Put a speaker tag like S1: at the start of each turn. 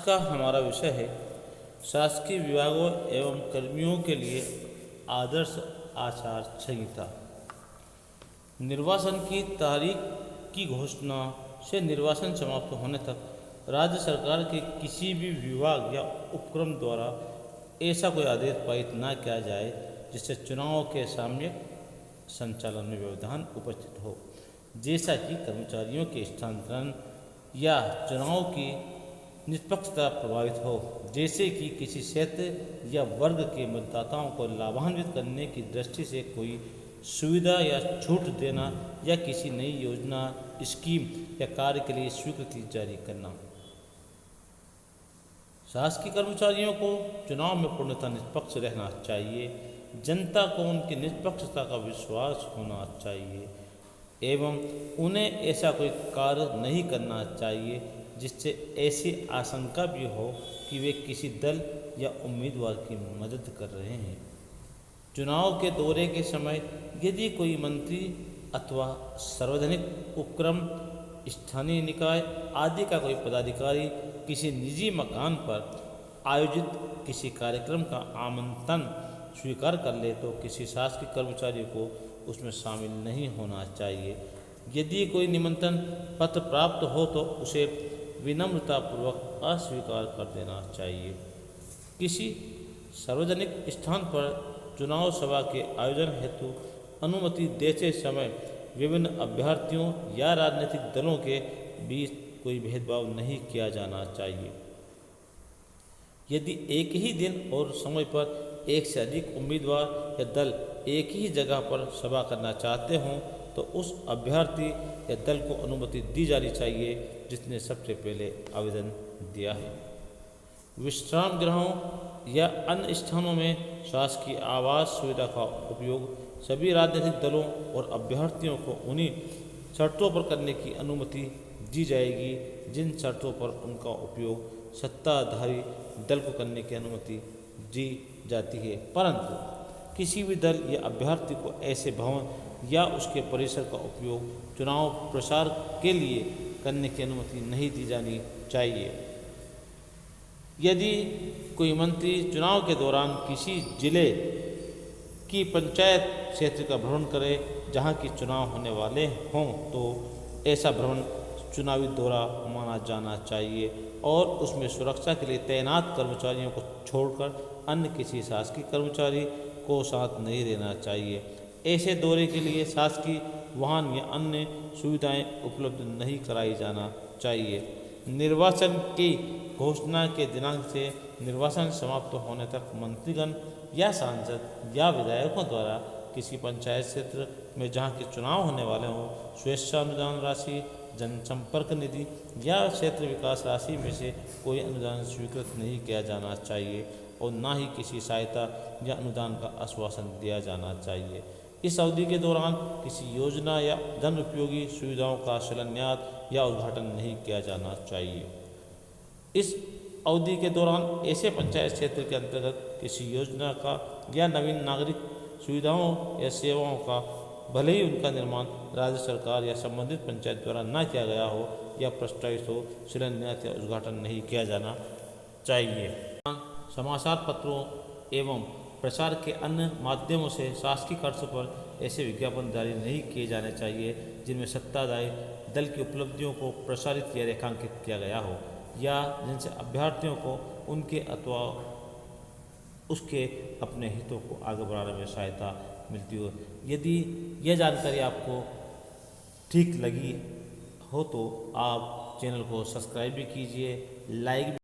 S1: का हमारा विषय है शासकीय विभागों एवं कर्मियों के लिए आदर्श आचार संहिता। निर्वाचन की तारीख की घोषणा से निर्वाचन समाप्त होने तक राज्य सरकार के किसी भी विभाग या उपक्रम द्वारा ऐसा कोई आदेश पारित न किया जाए जिससे चुनाव के सामयिक संचालन में व्यवधान उपस्थित हो, जैसा कि कर्मचारियों के स्थानांतरण या चुनाव की निष्पक्षता प्रभावित हो, जैसे कि किसी क्षेत्र या वर्ग के मतदाताओं को लाभान्वित करने की दृष्टि से कोई सुविधा या छूट देना या किसी नई योजना, स्कीम या कार्य के लिए स्वीकृति जारी करना। शासकीय कर्मचारियों को चुनाव में पूर्णतः निष्पक्ष रहना चाहिए, जनता को उनकी निष्पक्षता का विश्वास होना चाहिए एवं उन्हें ऐसा कोई कार्य नहीं करना चाहिए जिससे ऐसी आशंका भी हो कि वे किसी दल या उम्मीदवार की मदद कर रहे हैं। चुनाव के दौरे के समय यदि कोई मंत्री अथवा सार्वजनिक उपक्रम, स्थानीय निकाय आदि का कोई पदाधिकारी किसी निजी मकान पर आयोजित किसी कार्यक्रम का आमंत्रण स्वीकार कर ले तो किसी शासकीय कर्मचारी को उसमें शामिल नहीं होना चाहिए। यदि कोई निमंत्रण पत्र प्राप्त हो तो उसे विनम्रतापूर्वक अस्वीकार कर देना चाहिए। किसी सार्वजनिक स्थान पर चुनाव सभा के आयोजन हेतु अनुमति देते समय विभिन्न अभ्यर्थियों या राजनीतिक दलों के बीच कोई भेदभाव नहीं किया जाना चाहिए। यदि एक ही दिन और समय पर एक से अधिक उम्मीदवार या दल एक ही जगह पर सभा करना चाहते हों तो उस अभ्यर्थी या दल को अनुमति दी जानी चाहिए जिसने सबसे पहले आवेदन दिया है। विश्राम गृहों या अन्य स्थानों में शासकीय आवास सुविधा का उपयोग सभी राजनीतिक दलों और अभ्यर्थियों को उन्हीं शर्तों पर करने की अनुमति दी जाएगी जिन शर्तों पर उनका उपयोग सत्ताधारी दल को करने की अनुमति दी जाती है, परंतु किसी भी दल या अभ्यर्थी को ऐसे भवन या उसके परिसर का उपयोग चुनाव प्रचार के लिए करने की अनुमति नहीं दी जानी चाहिए। यदि कोई मंत्री चुनाव के दौरान किसी जिले की पंचायत क्षेत्र का भ्रमण करे जहां की चुनाव होने वाले हों तो ऐसा भ्रमण चुनावी दौरा माना जाना चाहिए और उसमें सुरक्षा के लिए तैनात कर्मचारियों को छोड़कर अन्य किसी शासकीय कर्मचारी को साथ नहीं रहना चाहिए। ऐसे दौरे के लिए शासकीय वाहन या अन्य सुविधाएं उपलब्ध नहीं कराई जाना चाहिए। निर्वाचन की घोषणा के दिनांक से निर्वाचन समाप्त होने तक मंत्रीगण या सांसद या विधायकों द्वारा किसी पंचायत क्षेत्र में जहां के चुनाव होने वाले हों स्वेच्छा अनुदान राशि, जनसंपर्क निधि या क्षेत्र विकास राशि में से कोई अनुदान स्वीकृत नहीं किया जाना चाहिए और न ही किसी सहायता या अनुदान का आश्वासन दिया जाना चाहिए। इस अवधि के दौरान किसी योजना या जन उपयोगी सुविधाओं का शिलान्यास या उद्घाटन नहीं किया जाना चाहिए। इस अवधि के दौरान ऐसे पंचायत क्षेत्र के अंतर्गत किसी योजना का या नवीन नागरिक सुविधाओं या सेवाओं का भले ही उनका निर्माण राज्य सरकार या संबंधित पंचायत द्वारा न किया गया हो या प्रस्तावित हो, शिलान्यास या उद्घाटन नहीं किया जाना चाहिए। समाचार पत्रों एवं प्रचार के अन्य माध्यमों से शासकीय खर्च पर ऐसे विज्ञापन जारी नहीं किए जाने चाहिए जिनमें सत्ताधारी दल की उपलब्धियों को प्रसारित या रेखांकित किया गया हो या जिनसे अभ्यर्थियों को उनके अथवा उसके अपने हितों को आगे बढ़ाने में सहायता मिलती हो। यदि यह जानकारी आपको ठीक लगी हो तो आप चैनल को सब्सक्राइब भी कीजिए, लाइक